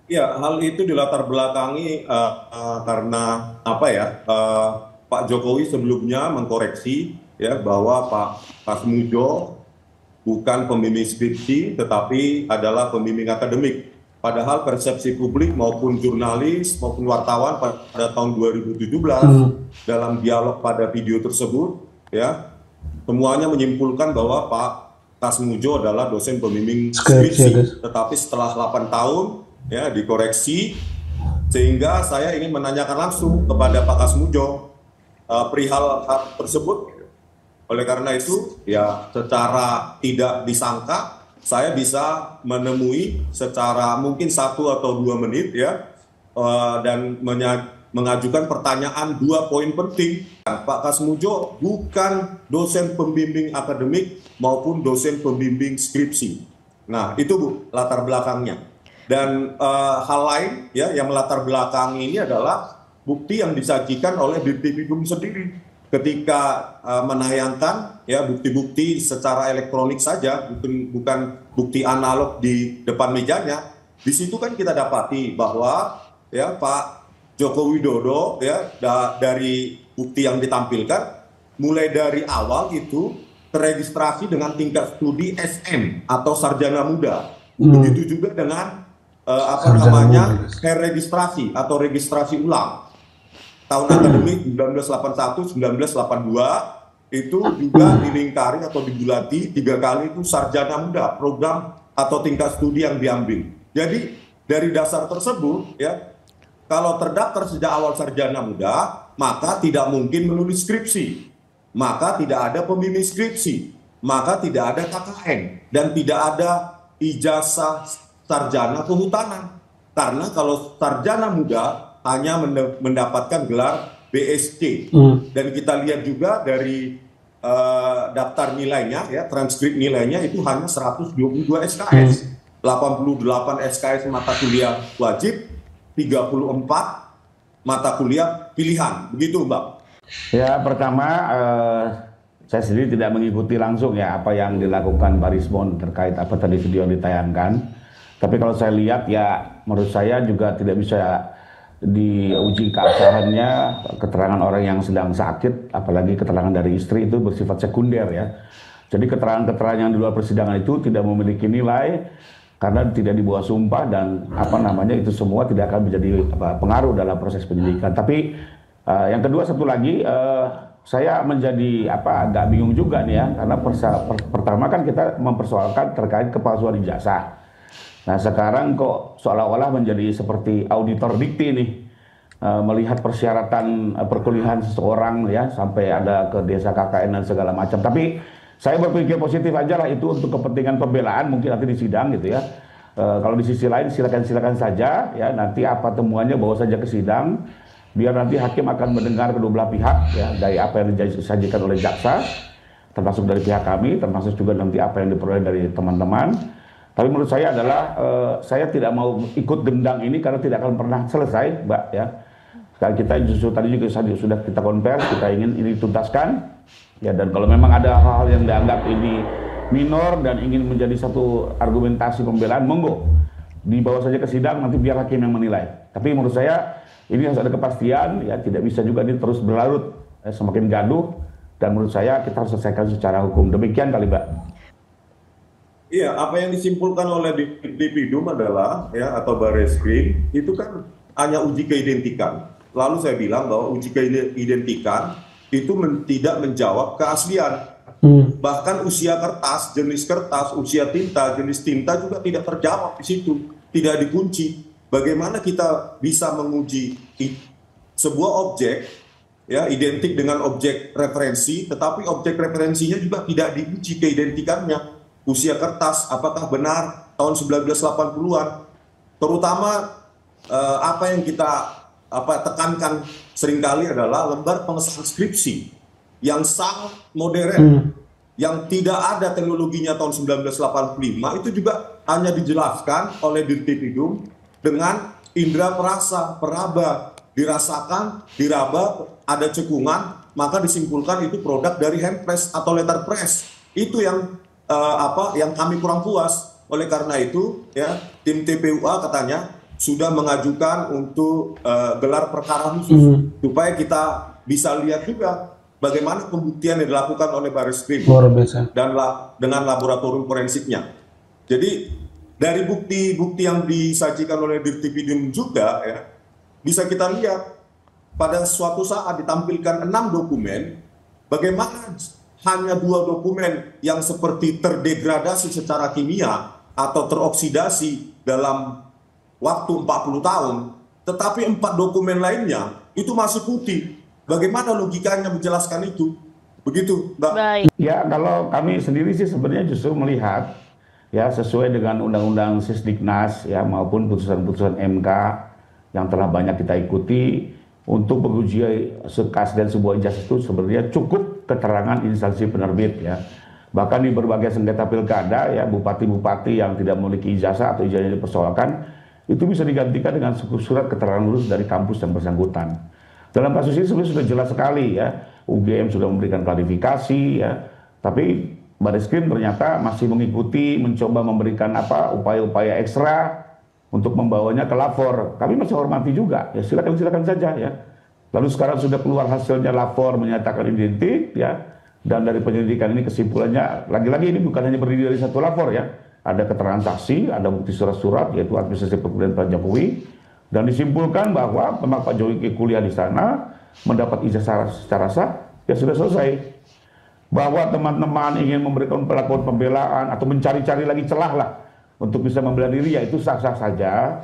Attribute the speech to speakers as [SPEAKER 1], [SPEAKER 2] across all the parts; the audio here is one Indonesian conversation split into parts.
[SPEAKER 1] Ya, hal itu dilatar belakangi karena apa ya? Pak Jokowi sebelumnya mengkoreksi ya bahwa Pak Kasmujo bukan pembimbing skripsi, tetapi adalah pembimbing akademik. Padahal persepsi publik maupun jurnalis maupun wartawan pada tahun 2017
[SPEAKER 2] Hmm.
[SPEAKER 1] dalam dialog pada video tersebut, ya semuanya menyimpulkan bahwa Pak Kasmujo adalah dosen pembimbing
[SPEAKER 2] Skripsi ya guys.
[SPEAKER 1] skripsi. Tetapi setelah 8 tahun ya dikoreksi, sehingga saya ingin menanyakan langsung kepada Pak Kasmujo perihal hal tersebut. Oleh karena itu, ya secara tidak disangka, saya bisa menemui secara mungkin 1 atau 2 menit ya, dan mengajukan pertanyaan 2 poin penting. Pak Kasmujo bukan dosen pembimbing akademik maupun dosen pembimbing skripsi. Nah, itu Bu, latar belakangnya. Dan hal lain ya yang melatar belakang ini adalah bukti yang disajikan oleh Dirtipidum sendiri ketika menayangkan ya bukti-bukti secara elektronik saja, bukan bukti analog di depan mejanya. Di situ kan kita dapati bahwa ya Pak Joko Widodo ya dari bukti yang ditampilkan mulai dari awal itu terregistrasi dengan tingkat studi SM atau sarjana muda.
[SPEAKER 2] Hmm.
[SPEAKER 1] Begitu juga dengan apa
[SPEAKER 2] Sarjana muda
[SPEAKER 1] namanya
[SPEAKER 2] guys.
[SPEAKER 1] registrasi atau registrasi ulang tahun akademik 1981-1982 itu juga dilingkari atau dibulati 3 kali itu sarjana muda program atau tingkat studi yang diambil. Jadi dari dasar tersebut ya kalau terdaftar sejak awal sarjana muda maka tidak mungkin menulis skripsi, maka tidak ada pembimbing skripsi, maka tidak ada KKN dan tidak ada ijazah sarjana kehutanan. Karena kalau sarjana muda hanya mendapatkan gelar BSc.
[SPEAKER 2] Hmm.
[SPEAKER 1] Dan kita lihat juga dari daftar nilainya, ya transkrip nilainya itu hanya 122
[SPEAKER 2] Hmm.
[SPEAKER 1] SKS. 88 SKS mata kuliah wajib, 34 mata kuliah pilihan. Begitu, Mbak.
[SPEAKER 3] Ya, pertama saya sendiri tidak mengikuti langsung ya apa yang dilakukan Pak Rismon terkait apa tadi video yang ditayangkan. Tapi kalau saya lihat ya menurut saya juga tidak bisa diuji keabsahannya keterangan orang yang sedang sakit, apalagi keterangan dari istri itu bersifat sekunder ya. Jadi keterangan-keterangan yang di luar persidangan itu tidak memiliki nilai karena tidak dibawa sumpah dan apa namanya itu semua tidak akan menjadi pengaruh dalam proses penyidikan. Tapi yang kedua satu lagi saya menjadi agak bingung juga nih ya karena pertama kan kita mempersoalkan terkait kepalsuan ijazah. Nah sekarang kok seolah-olah menjadi seperti auditor dikti nih melihat persyaratan perkuliahan seseorang ya sampai ada ke desa KKN dan segala macam. Tapi saya berpikir positif aja lah itu untuk kepentingan pembelaan mungkin nanti di sidang gitu ya. Kalau di sisi lain silakan saja ya nanti apa temuannya bawa saja ke sidang biar nanti hakim akan mendengar kedua belah pihak ya dari apa yang disajikan oleh jaksa termasuk dari pihak kami termasuk juga nanti apa yang diperoleh dari teman-teman. Tapi menurut saya adalah saya tidak mau ikut gendang ini karena tidak akan pernah selesai, Mbak ya. Karena kita justru tadi juga sudah kita konversi, kita ingin ini tuntaskan. Ya dan kalau memang ada hal-hal yang dianggap ini minor dan ingin menjadi satu argumentasi pembelaan, monggo dibawa saja ke sidang nanti biar hakim yang menilai. Tapi menurut saya ini harus ada kepastian, ya tidak bisa juga ini terus berlarut, semakin gaduh. Dan menurut saya kita harus selesaikan secara hukum. Demikian kali, Mbak.
[SPEAKER 1] Iya, apa yang disimpulkan oleh Dirtipidum adalah ya atau Barreskrim itu kan hanya uji keidentikan. Lalu saya bilang bahwa uji keidentikan itu tidak menjawab keaslian.
[SPEAKER 2] Hmm.
[SPEAKER 1] Bahkan usia kertas, usia tinta, jenis tinta juga tidak terjawab di situ, tidak dikunci. Bagaimana kita bisa menguji sebuah objek ya identik dengan objek referensi, tetapi objek referensinya juga tidak diuji keidentikannya. Usia kertas apakah benar tahun 1980-an, terutama apa yang kita tekankan seringkali adalah lembar pengesahan skripsi yang sangat modern, yang tidak ada teknologinya tahun 1985 itu juga hanya dijelaskan oleh Dirtipidum dengan indera perasa, peraba, dirasakan, diraba, ada cekungan, maka disimpulkan itu produk dari hand press atau letter press. Itu yang kami kurang puas. Oleh karena itu ya tim TPUA katanya sudah mengajukan untuk gelar perkara khusus supaya kita bisa lihat juga bagaimana pembuktian yang dilakukan oleh Baris Krim dan dengan laboratorium forensiknya. Jadi dari bukti-bukti yang disajikan oleh Dirtipidum juga ya, bisa kita lihat pada suatu saat ditampilkan 6 dokumen, bagaimana hanya 2 dokumen yang seperti terdegradasi secara kimia atau teroksidasi dalam waktu 40 tahun, tetapi 4 dokumen lainnya itu masih putih. Bagaimana logikanya menjelaskan itu? Begitu, Mbak.
[SPEAKER 2] Baik.
[SPEAKER 3] Ya, kalau kami sendiri sih sebenarnya justru melihat ya sesuai dengan Undang-Undang Sisdiknas ya maupun putusan-putusan MK yang telah banyak kita ikuti, untuk menguji keaslian sebuah ijazah itu sebenarnya cukup keterangan instansi penerbit ya. Bahkan di berbagai sengketa pilkada ya, bupati-bupati yang tidak memiliki ijazah atau ijazah yang dipersoalkan itu bisa digantikan dengan surat keterangan lulus dari kampus yang bersangkutan. Dalam kasus ini sebenarnya sudah jelas sekali ya, UGM sudah memberikan klarifikasi ya, tapi Baris Krim ternyata masih mengikuti, mencoba memberikan upaya-upaya ekstra untuk membawanya ke lapor. Kami masih hormati juga, ya silakan saja ya. Lalu sekarang sudah keluar hasilnya lapor menyatakan identik ya, dan dari penyelidikan ini kesimpulannya, lagi-lagi ini bukan hanya berdiri dari satu lapor ya, ada keterangan saksi, ada bukti surat-surat yaitu administrasi pemerintahan Pak Jokowi, dan disimpulkan bahwa memang Pak Jokowi kuliah di sana, mendapat ijazah secara sah, ya sudah selesai. Bahwa teman-teman ingin memberikan perlakuan pembelaan atau mencari-cari lagi celah lah untuk bisa membela diri, ya itu sah-sah saja.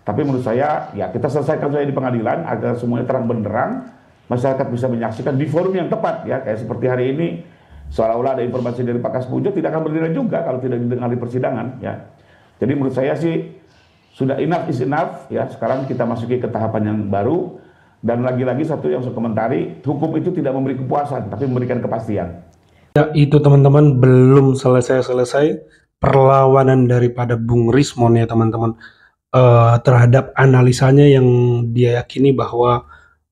[SPEAKER 3] Tapi menurut saya, ya kita selesaikan saja di pengadilan agar semuanya terang benderang, masyarakat bisa menyaksikan di forum yang tepat ya, kayak seperti hari ini seolah-olah ada informasi dari Pak Kasmujo tidak akan bernilai juga kalau tidak didengar di persidangan ya. Jadi menurut saya sih sudah enough is enough ya. Sekarang kita masuki ke tahapan yang baru, dan lagi-lagi satu yang saya komentari, hukum itu tidak memberi kepuasan tapi memberikan kepastian.
[SPEAKER 4] Ya, itu teman-teman belum selesai perlawanan daripada Bung Rismon ya teman-teman, terhadap analisanya yang dia yakini bahwa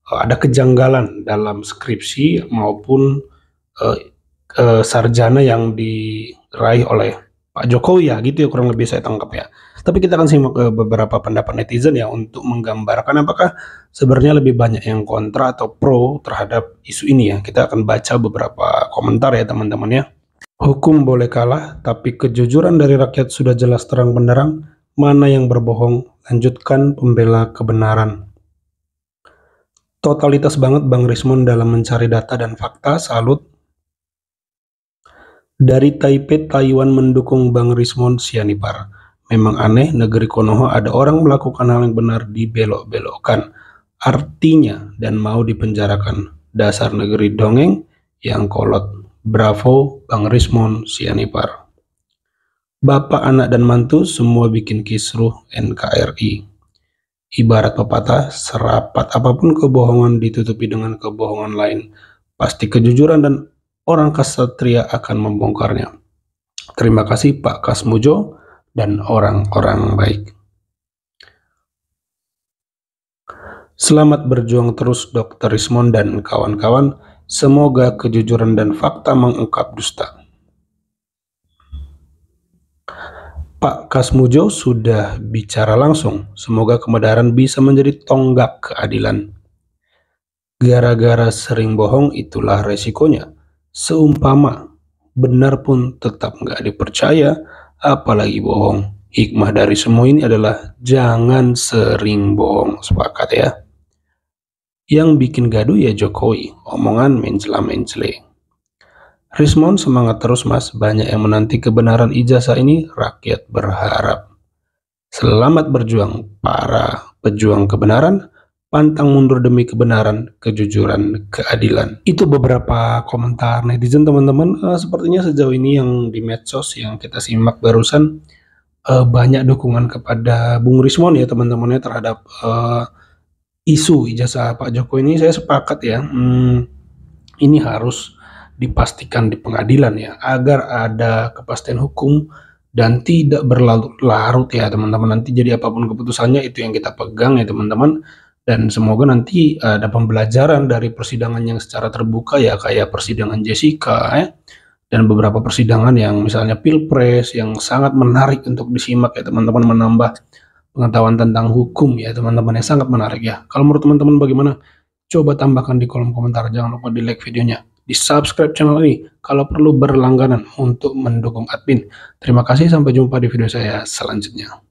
[SPEAKER 4] ada kejanggalan dalam skripsi maupun sarjana yang diraih oleh Pak Jokowi ya, gitu ya kurang lebih saya tangkap ya. Tapi kita akan simak beberapa pendapat netizen ya untuk menggambarkan apakah sebenarnya lebih banyak yang kontra atau pro terhadap isu ini ya. Kita akan baca beberapa komentar ya teman-teman ya. Hukum boleh kalah, tapi kejujuran dari rakyat sudah jelas terang benderang. Mana yang berbohong, lanjutkan pembela kebenaran. Totalitas banget Bang Rismon dalam mencari data dan fakta, salut. Dari Taipei, Taiwan mendukung Bang Rismon Sianipar. Memang aneh, negeri Konoha ada orang melakukan hal yang benar dibelok-belokkan. Artinya, dan mau dipenjarakan. Dasar negeri dongeng yang kolot. Bravo, Bang Rismon Sianipar. Bapak, anak, dan mantu semua bikin kisruh NKRI. Ibarat pepatah, serapat apapun kebohongan ditutupi dengan kebohongan lain. Pasti kejujuran dan orang kesatria akan membongkarnya. Terima kasih Pak Kasmujo dan orang-orang baik. Selamat berjuang terus Dr. Rismon dan kawan-kawan. Semoga kejujuran dan fakta mengungkap dusta. Pak Kasmujo sudah bicara langsung. Semoga kebenaran bisa menjadi tonggak keadilan. Gara-gara sering bohong itulah resikonya. Seumpama benar pun tetap nggak dipercaya, apalagi bohong. Hikmah dari semua ini adalah jangan sering bohong. Sepakat ya. Yang bikin gaduh ya Jokowi, omongan mencela-mencele. Rismon semangat terus mas, banyak yang menanti kebenaran ijazah ini, rakyat berharap. Selamat berjuang para pejuang kebenaran, pantang mundur demi kebenaran, kejujuran, keadilan. Itu beberapa komentar netizen teman-teman. Sepertinya sejauh ini yang di medsos yang kita simak barusan banyak dukungan kepada Bung Rismon ya teman-temannya terhadap isu ijazah Pak Jokowi ini. Saya sepakat ya, ini harus dipastikan di pengadilan ya, agar ada kepastian hukum dan tidak berlarut-larut ya teman-teman. Nanti jadi apapun keputusannya itu yang kita pegang ya teman-teman. Dan semoga nanti ada pembelajaran dari persidangan yang secara terbuka ya, kayak persidangan Jessica ya, dan beberapa persidangan yang misalnya Pilpres yang sangat menarik untuk disimak ya teman-teman, menambah pengetahuan tentang hukum ya teman-teman, yang sangat menarik ya. Kalau menurut teman-teman bagaimana? Coba tambahkan di kolom komentar. Jangan lupa di like videonya, di subscribe channel ini, kalau perlu berlangganan untuk mendukung admin. Terima kasih, sampai jumpa di video saya selanjutnya.